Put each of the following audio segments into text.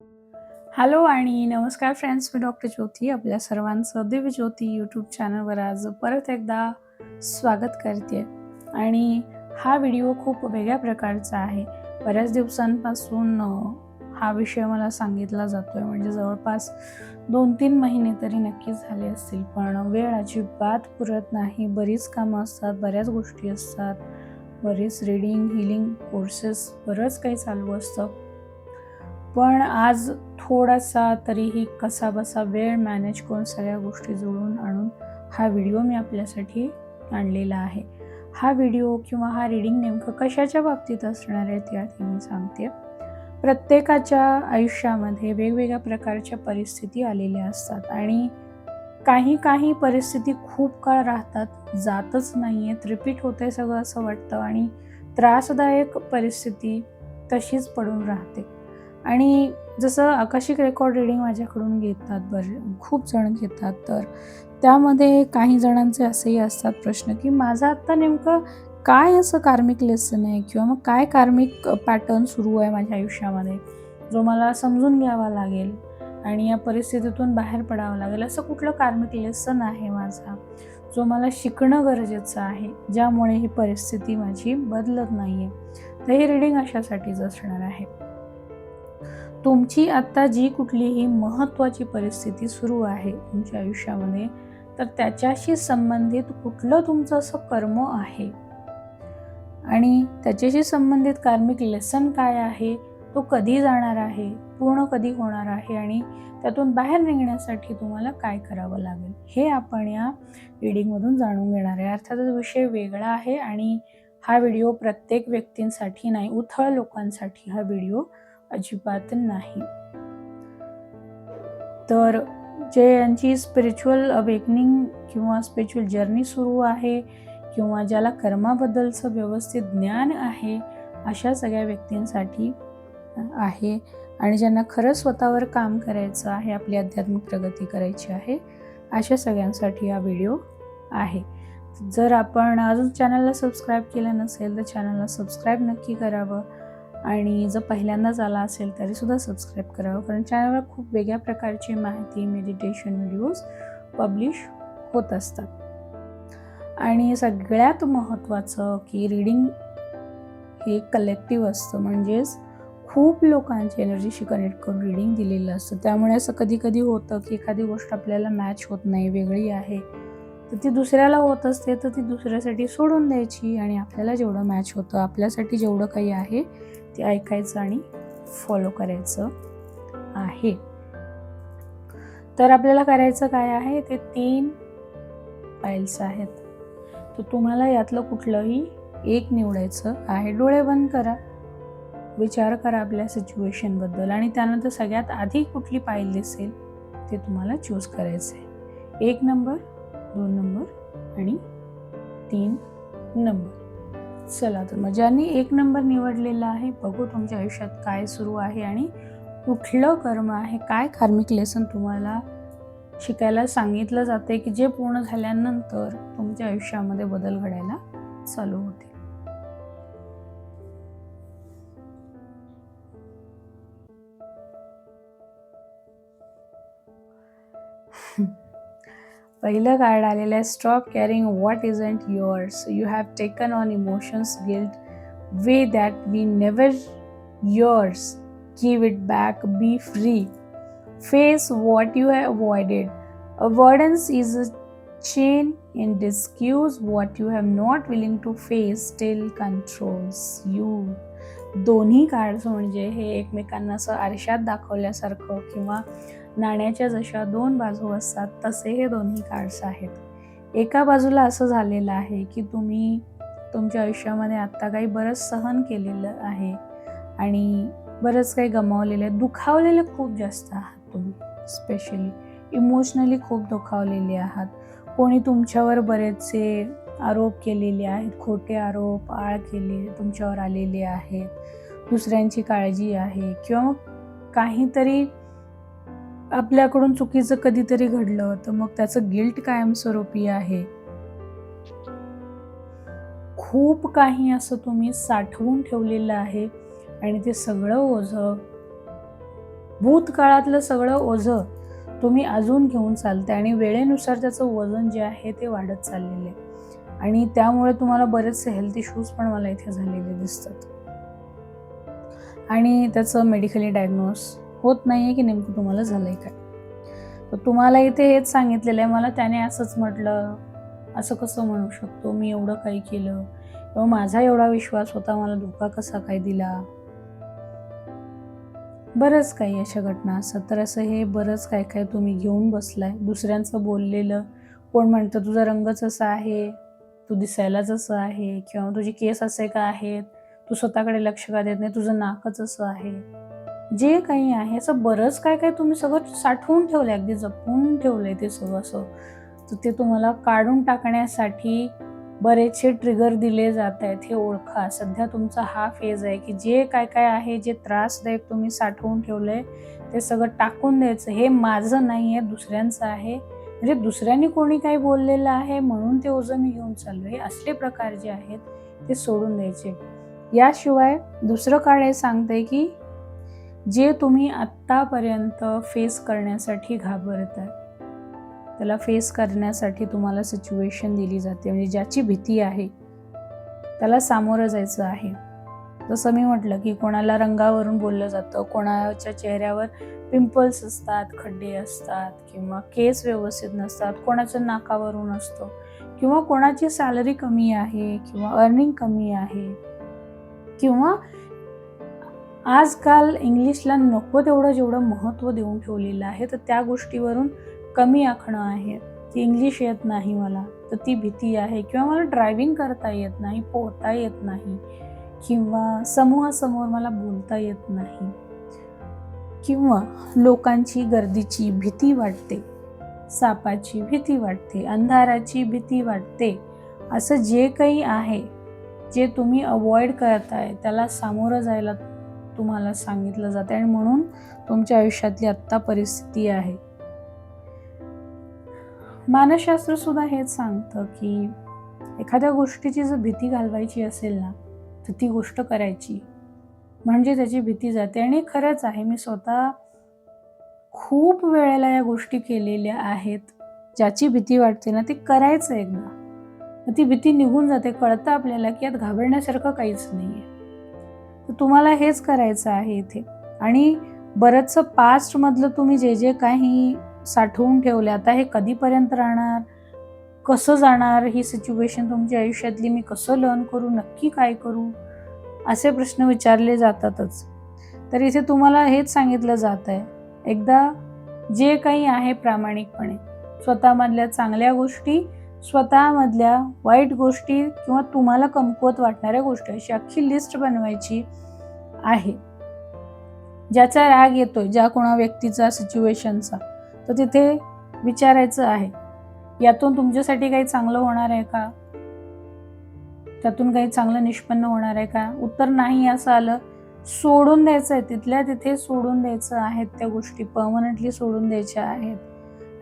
Hello आणि नमस्कार friends, मी doctor ज्योती आपल्या सर्वांचं दिव्य ज्योती यूट्यूब चॅनलवर आज परत एकदा स्वागत करते. आणि हा व्हिडिओ खूप वेगळ्या प्रकारचा आहे. बऱ्याच दिवसांपासून हा विषय मला सांगितला जातोय, म्हणजे जवळपास 2-3 महिने तरी नक्कीच झाले असतील, पण वेळ अजिबात पुरत नाही. बरीच कामं असतात, बऱ्याच गोष्टी असतात, बरीच रीडिंग, हीलिंग कोर्सेस, बरंच काही चालू असतं. पण आज थोडासा तरीही कसाबसा वेळ मॅनेज करून सगळ्या गोष्टी जुळवून आणून हा व्हिडिओ मी आपल्यासाठी आणलेला आहे. हा व्हिडिओ किंवा हा रीडिंग नेमकं कशाच्या बाबतीत असणार आहे ते आधी मी सांगते. प्रत्येकाच्या आयुष्यामध्ये वेगवेगळ्या प्रकारच्या परिस्थिती आलेल्या असतात आणि काही परिस्थिती खूप काळ राहतात, जातच नाही आहेत, रिपीट होतंय सगळं असं वाटतं आणि त्रासदायक परिस्थिती तशीच पडून राहते. आणि जसं आकाशिक रेकॉर्ड रीडिंग माझ्याकडून घेतात, खूप जण घेतात, तर त्यामध्ये काही जणांचे असेही असतात प्रश्न, की माझं आत्ता नेमकं काय असं कार्मिक लेसन आहे किंवा मग काय कार्मिक पॅटर्न सुरू आहे माझ्या आयुष्यामध्ये, जो मला समजून घ्यावा लागेल आणि या परिस्थितीतून बाहेर पडावं लागेल. असं कुठलं कार्मिक लेसन आहे माझा, जो मला शिकणं गरजेचं आहे, ज्यामुळे ही परिस्थिती माझी बदलत नाही आहे. तर ही रीडिंग अशासाठीच असणार आहे. तुमची आत्ता जी कुठलीही महत्त्वाची परिस्थिती सुरू आहे तुमच्या आयुष्यामध्ये, तर त्याच्याशी संबंधित कुठलं तुमचं असं कर्म आहे आणि त्याच्याशी संबंधित कार्मिक लेसन काय आहे, तो कधी जाणार आहे, पूर्ण कधी होणार आहे आणि त्यातून बाहेर निघण्यासाठी तुम्हाला काय करावं लागेल, हे आपण या रीडिंगमधून जाणून घेणार आहे. अर्थातच विषय वेगळा आहे आणि हा व्हिडिओ प्रत्येक व्यक्तींसाठी नाही, उथळ लोकांसाठी हा व्हिडिओ अजिबात नाही. तर जे यांची स्पिरिच्युअल अवेकनिंग किंवा स्पिरिच्युअल जर्नी सुरू आहे किंवा ज्याला कर्माबद्दलचं व्यवस्थित ज्ञान आहे, अशा सगळ्या व्यक्तींसाठी आहे आणि ज्यांना खरं स्वतःवर काम करायचं आहे, आपली आध्यात्मिक प्रगती करायची आहे, अशा सगळ्यांसाठी हा व्हिडिओ आहे. जर आपण अजून चॅनलला सबस्क्राईब केलं नसेल तर चॅनलला सबस्क्राईब नक्की करावं आणि जर पहिल्यांदाच आला असेल तरीसुद्धा सबस्क्राईब करावं, कारण चॅनलवर खूप वेगळ्या प्रकारची माहिती, मेडिटेशन व्हिडिओज पब्लिश होत असतात. आणि सगळ्यात महत्त्वाचं की रीडिंग हे कलेक्टिव्ह असतं, म्हणजेच खूप लोकांची एनर्जीशी कनेक्ट करून रीडिंग दिलेलं असतं. त्यामुळे असं कधी होतं की एखादी गोष्ट आपल्याला मॅच होत नाही, वेगळी आहे, तर ती दुसऱ्याला होत असते, तर ती दुसऱ्यासाठी सोडून द्यायची आणि आपल्याला जेवढं मॅच होतं, आपल्यासाठी जेवढं काही आहे ते ऐकायचं आणि फॉलो करायचं आहे. तर आपल्याला करायचं काय आहे, ते 3 फाईल्स आहेत. तर तुम्हाला यातलं कुठलंही एक निवडायचं आहे. डोळे बंद करा, विचार करा आपल्या सिच्युएशनबद्दल आणि त्यानंतर सगळ्यात आधी कुठली फाईल दिसेल ते तुम्हाला चूज करायचं आहे. 1 नंबर, 2 नंबर आणि 3 नंबर. चला, तर मग ज्यांनी 1 नंबर निवडलेला आहे, बघू तुमच्या आयुष्यात काय सुरू आहे आणि कुठलं कर्म आहे, काय कार्मिक लेसन तुम्हाला शिकायला सांगितलं जाते, की जे पूर्ण झाल्यानंतर तुमच्या आयुष्यामध्ये बदल घडायला चालू होते. पहिलं कार्ड आलेलं आहे, stop carrying what isn't yours. You have taken on emotions, guilt, way that we never yours. Give it back, be free. Face what you have avoided. Avoidance is a chain in disguise. What you have not willing to face still controls you. दोन्ही cards म्हणजे हे एकमेकांना असं आरशात दाखवल्यासारखं किंवा नाण्याच्या जशा 2 बाजू असतात तसे हे दोन्ही कार्ड्स आहेत. एका बाजूला असं झालेलं आहे की तुम्ही तुमच्या आयुष्यामध्ये आत्ता काही बरंच सहन केलेलं आहे आणि बरंच काही गमावलेलं आहे, दुखावलेले खूप जास्त आहात तुम्ही, स्पेशली इमोशनली खूप दुखावलेले आहात. कोणी तुमच्यावर बरेचसे आरोप केलेले आहेत, खोटे आरोप, आळ केले तुमच्यावर आलेले आहेत, दुसऱ्यांची काळजी आहे किंवा मग काहीतरी आपल्याकडून चुकीचं कधीतरी घडलं तर मग त्याचं गिल्ट कायमस्वरूपी आहे. खूप काही असं तुम्ही साठवून ठेवलेलं आहे आणि ते सगळं ओझं भूतकाळातलं सगळं ओझं तुम्ही अजून घेऊन चालते आणि वेळेनुसार त्याचं वजन जे आहे ते वाढत चाललेलं आहे आणि त्यामुळे तुम्हाला बरेचसे हेल्थ इश्यूज पण मला इथे झालेले दिसतात आणि त्याचं मेडिकली डायग्नोस होत नाही आहे की नेमकं तुम्हाला झालं आहे काय. तर तुम्हाला इथे हेच सांगितलेलं आहे, मला त्याने असंच म्हटलं, असं कसं म्हणू शकतो, मी एवढं काही केलं किंवा माझा एवढा विश्वास होता, मला धोका कसा काय दिला. बरंच काही अशा घटना असतात. तर असं हे बरंच काय काय तुम्ही घेऊन बसलाय. दुसऱ्यांचं बोललेलं, कोण म्हणतं तुझा रंगच असा आहे, तू दिसायलाच असं आहे किंवा तुझे केस असे का आहेत, तू स्वतःकडे लक्ष का देत नाही, तुझं नाकच असं आहे. जे काही आहे असं बरंच काय काय तुम्ही सगळं साठवून ठेवलंय, अगदी जपून ठेवलंय ते सगळं असं. तर ते तुम्हाला काढून टाकण्यासाठी बरेचसे ट्रिगर दिले जात आहेत. हे ओळखा. सध्या तुमचा हा फेज आहे की जे काय काय आहे, जे त्रासदायक तुम्ही साठवून ठेवलंय ते सगळं टाकून द्यायचं. हे माझं नाही आहे, दुसऱ्यांचं आहे. म्हणजे दुसऱ्यांनी कोणी काही बोललेलं आहे म्हणून ते ओझं मी घेऊन चाललोय, हे असले प्रकार जे आहेत ते सोडून द्यायचे. याशिवाय दुसरं काळ सांगते की जे तुम्ही आत्तापर्यंत फेस करण्यासाठी घाबरताय, त्याला फेस करण्यासाठी तुम्हाला सिच्युएशन दिली जाते, म्हणजे ज्याची भीती आहे त्याला सामोरं जायचं आहे. जसं मी म्हटलं की कोणाला रंगावरून बोललं जातं, कोणाच्या चेहऱ्यावर पिंपल्स असतात, खड्डे असतात किंवा केस व्यवस्थित नसतात, कोणाच्या नाकावरून असतं किंवा कोणाची सॅलरी कमी आहे किंवा अर्निंग कमी आहे किंवा आजकाल इंग्लिशला नको तेवढं जेवढं महत्त्व देऊन ठेवलेलं आहे, तर त्या गोष्टीवरून कमी आखणं आहे की इंग्लिश येत नाही मला, तर ती भीती आहे किंवा मला ड्रायव्हिंग करता येत नाही, पोहता येत नाही किंवा समूहासमोर मला बोलता येत नाही किंवा लोकांची गर्दीची भीती वाटते, सापाची भीती वाटते, अंधाराची भीती वाटते. असं जे काही आहे, जे तुम्ही अवॉइड करताय त्याला सामोरं जायला तुम्हाला सांगितलं जाते आणि म्हणून तुमच्या आयुष्यातली आत्ता परिस्थिती आहे. मानसशास्त्र सुद्धा हेच सांगतं की एखाद्या गोष्टीची जर भीती घालवायची असेल ना, तर ती गोष्ट करायची म्हणजे त्याची भीती जाते. आणि खरंच आहे, मी स्वतः खूप वेळेला या गोष्टी केलेल्या आहेत. ज्याची भीती वाटते ना, ती करायचं एकदा, ती भीती निघून जाते. कळतं आपल्याला की यात घाबरण्यासारखं काहीच नाहीये. तर तुम्हाला हेच करायचं आहे इथे. आणि बरंचसं पास्टमधलं तुम्ही जे जे काही साठवून ठेवले, आता हे कधीपर्यंत राहणार, कसं जाणार ही सिच्युएशन तुमच्या आयुष्यातली, मी कसं लर्न करू, नक्की काय करू, असे प्रश्न विचारले जातातच. तर इथे तुम्हाला हेच सांगितलं जात आहे, एकदा जे काही आहे प्रामाणिकपणे स्वतःमधल्या चांगल्या गोष्टी, स्वतःमधल्या वाईट गोष्टी किंवा तुम्हाला कमकुवत वाटणाऱ्या गोष्टी, अशी अख्खी लिस्ट बनवायची आहे. ज्याचा राग येतोय, ज्या कोणा व्यक्तीचा, सिच्युएशनचा, तर तिथे विचारायचं आहे, यातून तुमच्यासाठी काही चांगलं होणार आहे का, त्यातून काही चांगलं निष्पन्न होणार आहे का. उत्तर नाही असं आलं, सोडून द्यायचं आहे, तिथल्या तिथे सोडून द्यायचं आहे. त्या गोष्टी परमनंटली सोडून द्यायच्या आहेत.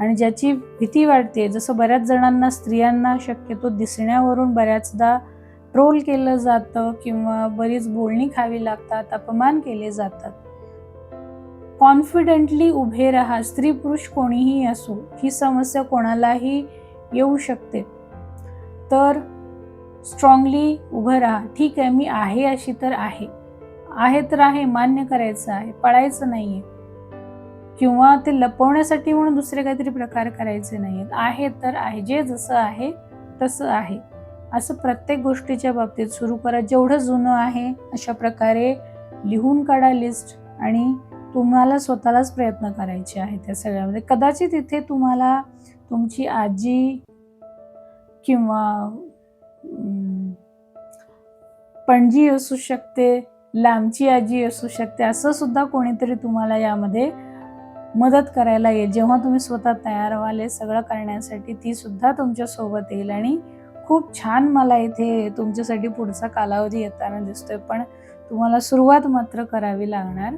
आणि ज्याची भीती वाटते, जसं बऱ्याच जणांना, स्त्रियांना शक्यतो दिसण्यावरून बऱ्याचदा ट्रोल केलं जातं किंवा बरीच बोलणी खावी लागतात, अपमान केले जातात. कॉन्फिडेंटली उभे राहा. स्त्री पुरुष कोणीही असो, ही समस्या कोणालाही येऊ शकते. तर स्ट्रॉंगली उभं राहा. ठीक आहे, मी आहे अशी तर आहे, आहे तर आहे, मान्य करायचं आहे, पळायचं नाहीये किंवा ते लपवण्यासाठी म्हणून दुसरे काहीतरी प्रकार करायचे नाहीयेत. आहे तर आहे, जे जसं आहे तसं आहे, असं प्रत्येक गोष्टीच्या बाबतीत सुरू करा. जेवढं जुनं आहे अशा प्रकारे लिहून काढा लिस्ट, आणि तुम्हाला स्वतःलाच प्रयत्न करायचे आहे त्या सगळ्यामध्ये. कदाचित इथे तुम्हाला तुमची आजी किंवा पणजी असू शकते, लांबची आजी असू शकते, असं सुद्धा कोणीतरी तुम्हाला यामध्ये मदत करायला येईल. जेव्हा तुम्ही स्वतः तयार व्हाल हे सगळं करण्यासाठी, ती सुद्धा तुमच्या सोबत येईल आणि खूप छान मला इथे तुमच्यासाठी पुढचा कालावधी येताना दिसतोय. पण तुम्हाला सुरुवात मात्र करावी लागणार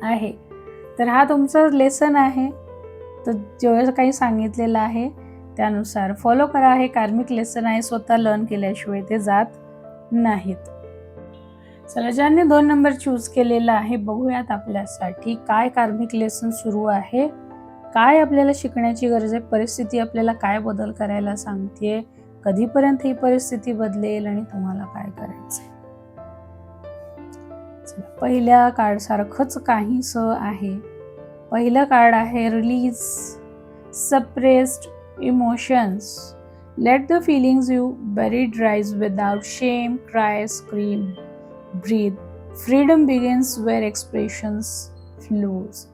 आहे. तर हा तुमचा लेसन आहे. तर जेवढं काही सांगितलेलं आहे त्यानुसार फॉलो करा. हे कार्मिक लेसन आहे, स्वतः लर्न केल्याशिवाय ते जात नाहीत. चला, ज्यांनी 2 नंबर चूज केलेला आहे, बघूयात आपल्यासाठी काय कार्मिक लेसन सुरू आहे, काय आपल्याला शिकण्याची गरज आहे, परिस्थिती आपल्याला काय बदल करायला सांगतेय, कधीपर्यंत ही परिस्थिती बदलेल आणि तुम्हाला काय करायचंय. चला, पहिल्या कार्ड सारखंच काहीस आहे. पहिलं कार्ड आहे release suppressed emotions. Let the feelings you buried rise without shame, cry, scream, breathe. Freedom begins where expressions flows.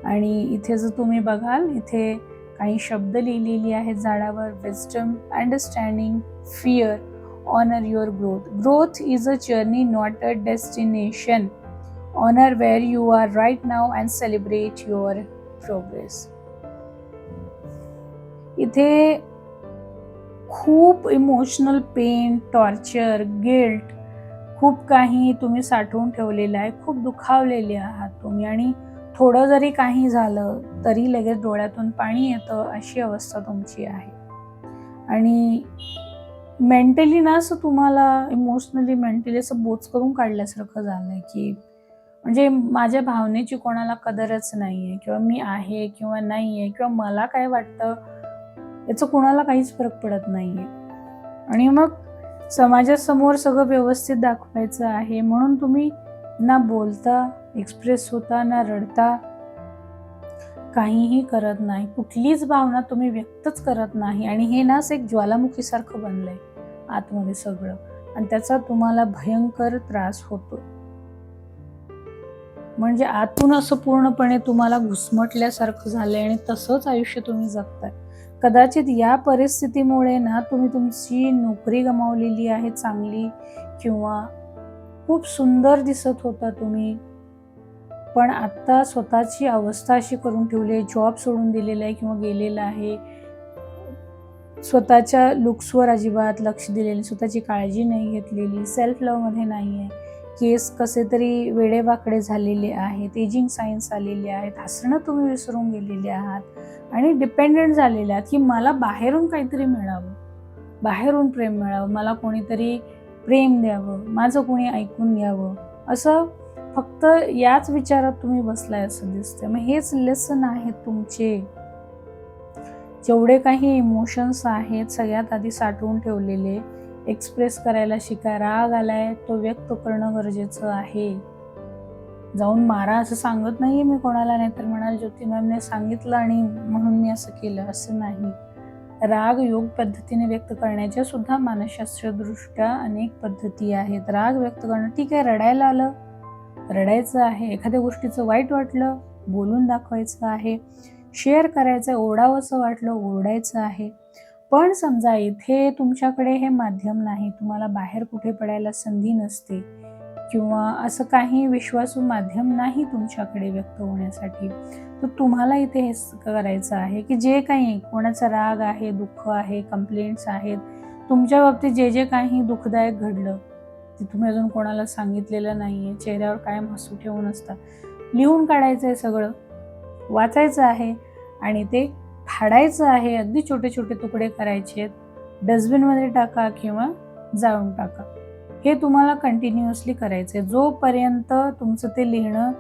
आणि इथे जर तुम्ही बघाल, इथे काही शब्द लिहिलेली आहेत झाडावर. Wisdom, understanding, fear, honour your growth. Growth is a journey, not a destination. Honour where you are right now and celebrate your progress. इथे खूप इमोशनल पेन, टॉर्चर, गिल्ट, खूप काही तुम्ही साठवून ठेवलेलं आहे. खूप दुखावलेले आहात तुम्ही आणि थोडं जरी काही झालं तरी लगेच डोळ्यातून पाणी येतं, अशी अवस्था तुमची आहे. आणि मेंटली ना असं तुम्हाला इमोशनली मेंटली असं बोच करून काढल्यासारखं झालंय की म्हणजे माझ्या भावनेची कोणाला कदरच नाहीये, किंवा मी आहे किंवा नाहीये, किंवा मला काय वाटतं याचं कोणाला काहीच फरक पडत नाहीये. आणि मग समाजासमोर सगळं व्यवस्थित दाखवायचं आहे म्हणून तुम्ही ना बोलता, एक्सप्रेस होता, ना रडता, काहीही करत नाही. कुठलीच भावना तुम्ही व्यक्तच करत नाही. आणि हे ना असं एक ज्वालामुखीसारखं बनलंय आतमध्ये सगळं, आणि त्याचा तुम्हाला भयंकर त्रास होतो. म्हणजे आतून असं पूर्णपणे तुम्हाला घुसमटल्यासारखं झालंय आणि तसंच आयुष्य तुम्ही जगताय. कदाचित या परिस्थितीमुळे ना तुम्ही तुमची नोकरी गमावलेली आहे चांगली, किंवा खूप सुंदर दिसत होता तुम्ही, पण आता स्वतःची अवस्था अशी करून ठेवली आहे, जॉब सोडून दिलेला आहे किंवा गेलेला आहे. स्वतःच्या लुक्सवर अजिबात लक्ष दिलेलं, स्वतःची काळजी नाही घेतलेली, सेल्फ लव्हमध्ये नाही आहे. केस कसे तरी वेडेवाकडे झालेले आहेत, एजिंग सायन्स आलेले आहेत, हसणं तुम्ही विसरून गेलेले आहात आणि डिपेंडेंट झालेले आहात की मला बाहेरून काहीतरी मिळावं, बाहेरून प्रेम मिळावं, मला कोणीतरी प्रेम द्यावं, माझं कोणी ऐकून घ्यावं, असं फक्त याच विचारात तुम्ही बसलाय असं दिसतंय. मग हेच लेसन आहेत तुमचे. जेवढे काही इमोशन्स आहेत सगळ्यात आधी साठवून ठेवलेले, एक्सप्रेस करायला शिका. राग आलाय तो व्यक्त करणं गरजेचं आहे. जाऊन मारा असं सांगत नाहीये मी कोणाला, नाही तर म्हणाल ज्योती मॅमने सांगितलं आणि म्हणून मी असं केलं, असं नाही. राग योग पद्धतीने व्यक्त करण्याच्या सुद्धा मानसशास्त्रदृष्ट्या अनेक पद्धती आहेत. राग व्यक्त करणं ठीक आहे, रडायला आलं रडायचं आहे, एखाद्या गोष्टीचं वाईट वाटलं बोलून दाखवायचं आहे, शेअर करायचं, ओरडावंसं वाटलं ओरडायचं आहे. पण समजा इथे तुमच्याकडे हे माध्यम नाही, तुम्हाला बाहेर कुठे पडायला संधी नसते, किंवा असं काही विश्वासू माध्यम नाही तुमच्याकडे व्यक्त होण्यासाठी, तर तुम्हाला इथे हे करायचं आहे की जे काही कोणाचा राग आहे, दुःख आहे, कंप्लेंट्स आहेत, तुमच्या बाबतीत जे जे काही दुःखदायक घडलं ते तुम्ही अजून कोणाला सांगितलेलं नाहीये, चेहऱ्यावर कायम हसू ठेवून असता, लिहून काढायचं आहे, सगळं वाचायचं आहे आणि ते फाडायचं आहे. अगदी छोटे छोटे तुकडे करायचे, डस्टबिनमध्ये टाका किंवा जाळून टाका. हे तुम्हाला कंटिन्युअसली करायचंय जोपर्यंत तुमचं ते लिहिणं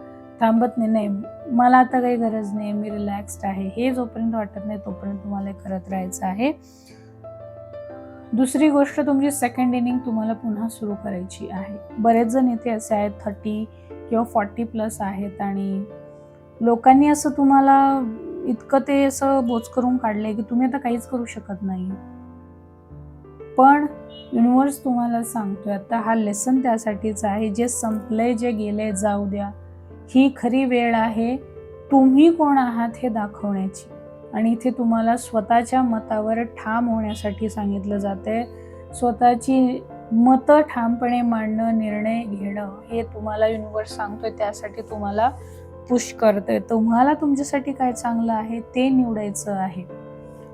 थांबत नाही. मला आता काही गरज नाही, मी रिलॅक्स्ड आहे, हे जोपर्यंत वाटत नाही तोपर्यंत तुम्हाला हे करत राहायचं आहे. दुसरी गोष्ट, तुमची सेकंड इनिंग तुम्हाला पुन्हा सुरू करायची आहे. बरेच जण इथे असे आहेत 30 किंवा 40+ आहेत आणि लोकांनी असं तुम्हाला इतकं ते असं बोच करून काढलंय की तुम्ही आता काहीच करू शकत नाही. पण युनिव्हर्स तुम्हाला सांगतोय आता हा लेसन त्यासाठीच आहे, जे संपलंय, जे गेलंय जाऊ द्या. ही खरी वेळ आहे तुम्ही कोण आहात हे दाखवण्याची. आणि इथे तुम्हाला स्वतःच्या मतावर ठाम होण्यासाठी सांगितलं जातंय. स्वतःची मतं ठामपणे मांडणं, निर्णय घेणं हे तुम्हाला युनिव्हर्स सांगतोय. त्यासाठी तुम्हाला पुश करतोय. तुम्हाला तुमच्यासाठी काय चांगलं आहे ते निवडायचं आहे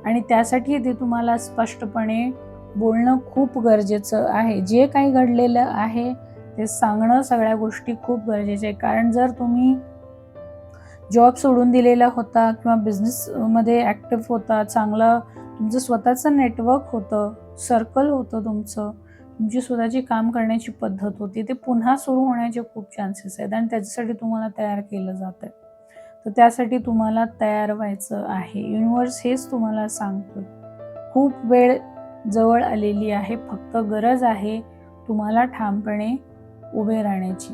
आणि त्यासाठी ते तुम्हाला स्पष्टपणे बोलणं खूप गरजेचं आहे. जे काही घडलेलं आहे ते सांगणं, सगळ्या गोष्टी खूप गरजेच्या आहे. कारण जर तुम्ही जॉब सोडून दिलेला होता किंवा बिझनेसमध्ये ॲक्टिव्ह होता, चांगलं तुमचं स्वतःचं नेटवर्क होतं, सर्कल होतं तुमचं, तुमची स्वतःची काम करण्याची पद्धत होती ते पुन्हा सुरू होण्याचे खूप चान्सेस आहेत आणि त्याच्यासाठी तुम्हाला तयार केलं जात आहे. तर त्यासाठी तुम्हाला तयार व्हायचं आहे. युनिव्हर्स हेच तुम्हाला सांगतो. खूप वेळ जवळ आलेली आहे, फक्त गरज आहे तुम्हाला ठामपणे उभे राहण्याची.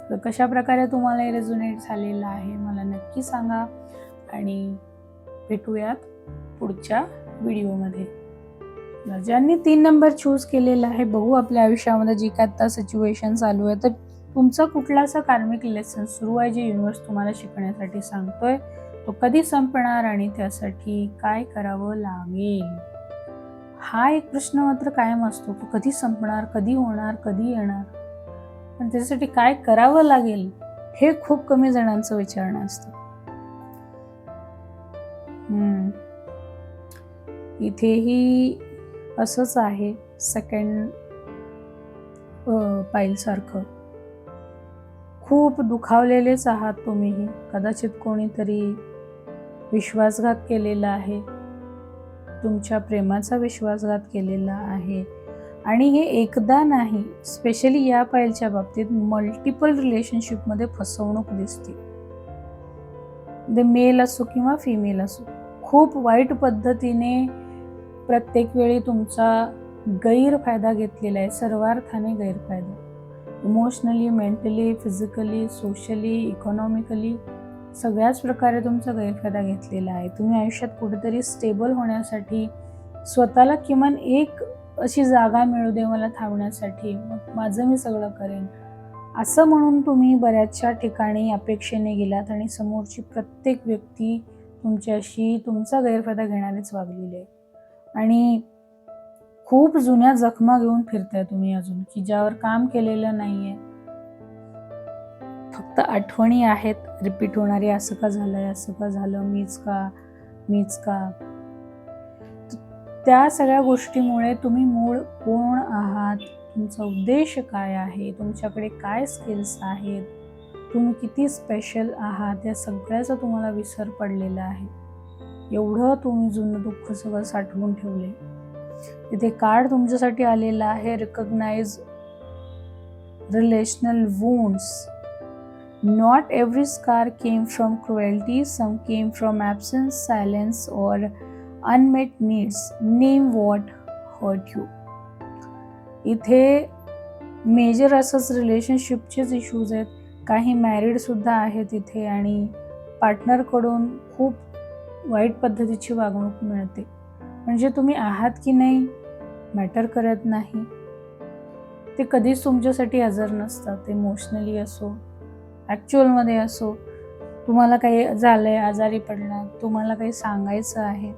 तर कशा प्रकारे तुम्हाला हे रेझोनेट झालेलं आहे मला नक्की सांगा आणि भेटूयात पुढच्या व्हिडिओमध्ये. ज्यांनी 3 नंबर चूज केलेला आहे, बघू आपल्या आयुष्यामध्ये जी काय आता सिच्युएशन चालू आहे, तर तुमचा कुठलासा कार्मिक लेसन सुरू आहे जे युनिव्हर्स तुम्हाला शिकण्यासाठी सांगतोय. तो कधी संपणार आणि त्यासाठी काय करावं लागेल, हा एक प्रश्न मात्र कायम असतो की कधी संपणार, कधी होणार, कधी येणार, पण त्याच्यासाठी काय करावं लागेल हे खूप कमी जणांचं विचारणं असतं. इथेही असंच आहे. सेकंड पाईल सारखं खूप दुखावलेलेच आहात तुम्हीही. कदाचित कोणीतरी विश्वासघात केलेला आहे, तुमच्या प्रेमाचा विश्वासघात केलेला आहे आणि हे एकदा नाही, स्पेशली या पाईलच्या बाबतीत मल्टिपल रिलेशनशिपमध्ये फसवणूक दिसते. ते मेल असो किंवा फिमेल असो, खूप वाईट पद्धतीने प्रत्येक वेळी तुमचा गैरफायदा घेतलेला आहे, सर्वार्थाने गैरफायदा. Emotionally, mentally, physically, socially, economically सगळ्याच प्रकारे तुमचा गैरफायदा घेतलेला आहे. तुम्ही आयुष्यात कुठेतरी स्टेबल होण्यासाठी स्वतःला किमान एक अशी जागा मिळू दे मला थांबण्यासाठी, मग माझं मी सगळं करेन असं म्हणून तुम्ही बऱ्याचशा ठिकाणी अपेक्षेने गेलात आणि समोरची प्रत्येक व्यक्ती तुमच्याशी तुमचा गैरफायदा घेणारीच वागलेली आहे आणि खूप जुन्या जखमा घेऊन फिरताय तुम्ही अजून, की ज्यावर काम केलेलं नाहीये. फक्त आठवणी आहेत रिपीट होणारी, असं का झालंय, असं का झालं, मीच का. त्या सगळ्या गोष्टीमुळे तुम्ही मूळ कोण आहात, तुमचा उद्देश काय आहे, तुमच्याकडे काय स्किल्स आहेत, तुम्ही किती स्पेशल आहात, या सगळ्याचा तुम्हाला विसर पडलेला आहे. एवढं तुम्ही जुनं दुःख सगळं साठवून ठेवले. तिथे कार्ड तुमच्यासाठी आलेला आहे, recognise relational wounds. Not every scar came from cruelty, some came from absence, silence or unmet needs. Name what hurt you. इथे मेजर असंच रिलेशनशिपचेच इश्यूज आहेत. काही मॅरिड सुद्धा आहेत इथे आणि पार्टनरकडून खूप वाईट पद्धतीची वागणूक मिळते. म्हणजे तुम्ही आहात की नाही मॅटर करत नाही. ते कधीच तुमच्यासाठी हजर नसतात. इमोशनली असो, ॲक्च्युअलमध्ये असो, तुम्हाला काही झालंय, आजारी पडला, तुम्हाला काही सांगायचं आहे,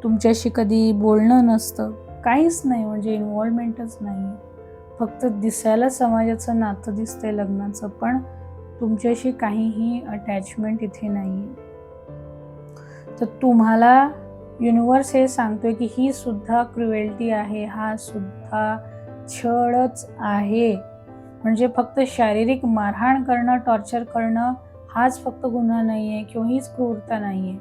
तुमच्याशी कधी बोलणं नसतं, काहीच नाही, म्हणजे इन्व्हॉल्वमेंटच नाही. फक्त दिसायला समाजाचं नातं दिसतंय लग्नाचं, पण तुमच्याशी काहीही अटॅचमेंट इथे नाही. तर तुम्हाला युनिव्हर्स हे सांगतोय की ही सुद्धा क्रुएल्टी आहे, हा सुद्धा छळच आहे. म्हणजे फक्त शारीरिक मारहाण करणं, टॉर्चर करणं हाच फक्त गुन्हा नाही आहे किंवा हीच क्रूरता नाही आहे.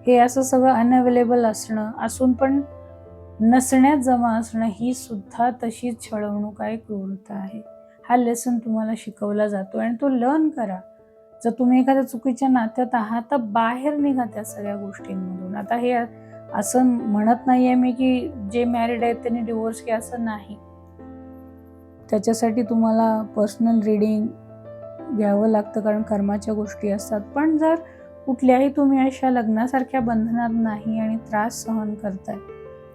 हे असं सगळं अनअवेलेबल असणं, असून पण नसण्यात जमा असणं, ही सुद्धा तशीच छळवणूक आहे, क्रूरता आहे. हा लेसन तुम्हाला शिकवला जातो आणि तो लर्न करा. जर तुम्ही एखाद्या चुकीच्या नात्यात आहात तर बाहेर निघा त्या सगळ्या गोष्टींमधून. आता हे असं म्हणत नाही आहे मी की जे मॅरिड आहेत त्यांनी डिवोर्स घ्या, असं नाही. त्याच्यासाठी तुम्हाला पर्सनल रीडिंग घ्यावं लागतं, कारण कर्माच्या गोष्टी असतात. पण जर कुठल्याही तुम्ही अशा लग्नासारख्या बंधनात नाही आणि त्रास सहन करताय,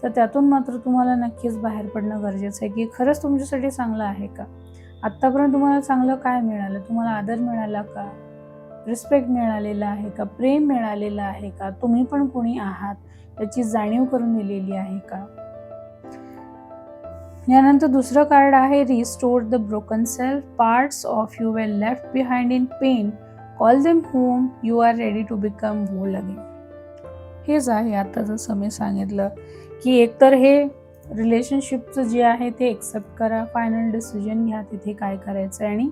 तर त्यातून मात्र तुम्हाला नक्कीच बाहेर पडणं गरजेचं आहे की खरंच तुमच्यासाठी चांगलं आहे का. आत्तापर्यंत तुम्हाला चांगलं काय मिळालं, तुम्हाला आदर मिळाला का, रिस्पेक्ट मिळालेला आहे का, प्रेम मिळालेलं आहे का, तुम्ही पण कोणी आहात याची जाणीव करून दिलेली आहे का. यानंतर दुसरं कार्ड आहे restore the broken self. Parts of you were left behind in pain, call them home, you are ready to become whole again. हेच आहे आता जसं मी सांगितलं की एकतर हे रिलेशनशिपचं जे आहे ते एक्सेप्ट करा, फायनल डिसिजन घ्या तिथे काय करायचं आणि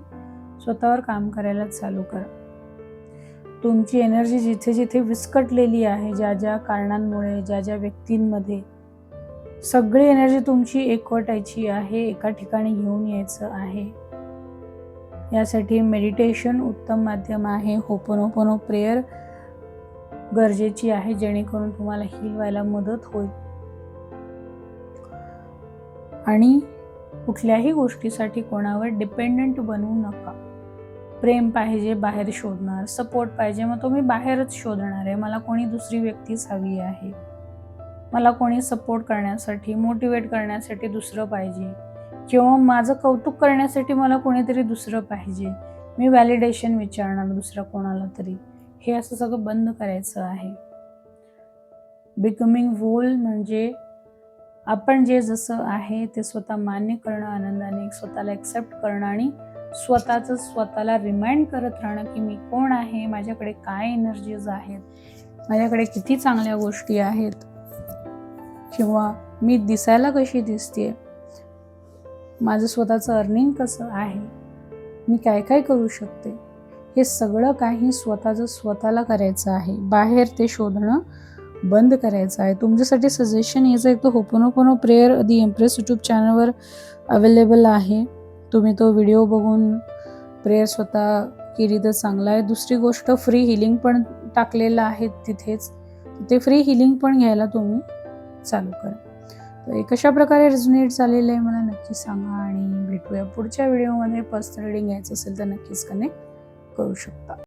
स्वतःवर काम करायला चालू करा. तुमची एनर्जी जिथे जिथे विस्कटलेली आहे, ज्या ज्या कारणांमुळे, ज्या ज्या व्यक्तींमध्ये, सगळी एनर्जी तुमची एकवटायची आहे, एका ठिकाणी घेऊन यायचं आहे. यासाठी मेडिटेशन उत्तम माध्यम आहे. होपोनोपोनो प्रेयर गरजेची आहे, जेणेकरून तुम्हाला हील व्हायला मदत होईल. आणि कुठल्याही गोष्टीसाठी कोणावर डिपेंडंट बनवू नका. प्रेम पाहिजे बाहेर शोधणार, सपोर्ट पाहिजे मग तुम्ही बाहेरच शोधणार आहे. मला कोणी दुसरी व्यक्तीच हवी आहे, मला कोणी सपोर्ट करण्यासाठी, मोटिवेट करण्यासाठी दुसरं पाहिजे, किंवा माझं कौतुक करण्यासाठी मला कोणीतरी दुसरं पाहिजे, मी व्हॅलिडेशन विचारणार दुसऱ्या कोणाला तरी. हे असं सगळं बंद करायचं आहे. बिकमिंग होल म्हणजे आपण जे जसं आहे ते स्वतः मान्य करणं, आनंदाने स्वतःला एक्सेप्ट करणं आणि स्वतःला रिमाइंड करत राहणं की मी कोण आहे, माझ्याकडे काय एनर्जीज आहेत, माझ्याकडे किती चांगल्या गोष्टी आहेत, किंवा मी दिसायला कशी दिसते, माझं स्वतःचं अर्निंग कसं आहे, मी काय काय करू शकते. हे सगळं काही स्वतःला करायचं आहे. बाहेर ते शोधणं बंद करायचं आहे. तुमच्यासाठी सजेशन यायचं एक तर ho'oponopono prayer the empress YouTube चॅनलवर अवेलेबल आहे. तुम्ही तो व्हिडिओ बघून प्रेयर स्वतः केली तर चांगला आहे. दुसरी गोष्ट, फ्री हिलिंग पण टाकलेलं आहे तिथेच, ते फ्री हिलिंग पण घ्यायला तुम्ही चालू करा. तर कशा प्रकारे रिझोनेट झालेलं आहे मला नक्की सांगा, आणि भेटूया पुढच्या व्हिडिओमध्ये. पर्सनल रीडिंग घ्यायचं असेल तर नक्कीच कनेक्ट करू शकता.